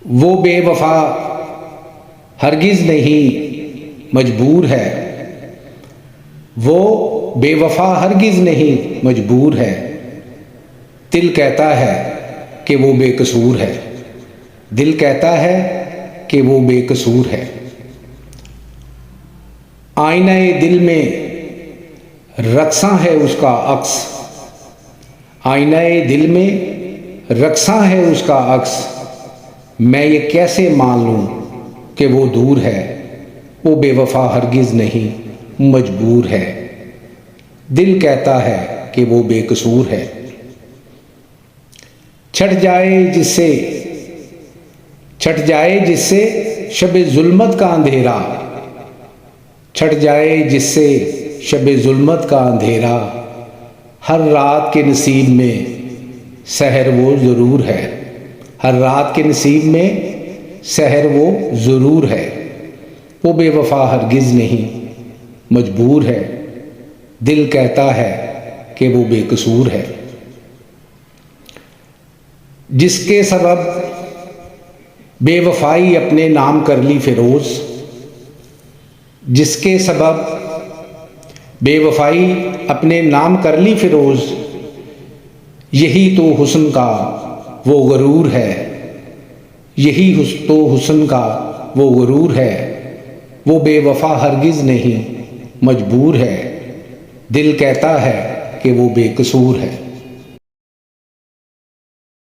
वो बेवफा हरगिज़ नहीं मजबूर है, वो बेवफा हरगिज़ नहीं मजबूर है। दिल कहता है कि वो बेकसूर है, दिल कहता है कि वो बेकसूर है। आईने दिल में रक्सा है उसका अक्स, आईने दिल में रक्सा है उसका अक्स। मैं ये कैसे मान लूँ कि वो दूर है, वो बेवफा हरगिज़ नहीं मजबूर है। दिल कहता है कि वो बेकसूर है। छट जाए जिससे शब जुल्मत का अंधेरा, छट जाए जिससे शब जुल्मत का अंधेरा। हर रात के नसीब में सहर वो ज़रूर है, हर रात के नसीब में सहर वो ज़रूर है। वो बेवफा हरगिज़ नहीं मजबूर है। दिल कहता है कि वो बेकसूर है। जिसके सबब बेवफाई अपने नाम कर ली फ़िरोज़, जिसके सबब बेवफाई अपने नाम कर ली फ़िरोज़। यही तो हुस्न का वो गरूर है, यही तो हुस्न का वो गरूर है। वो बेवफा हरगिज़ नहीं मजबूर है। दिल कहता है कि वो बेकसूर है।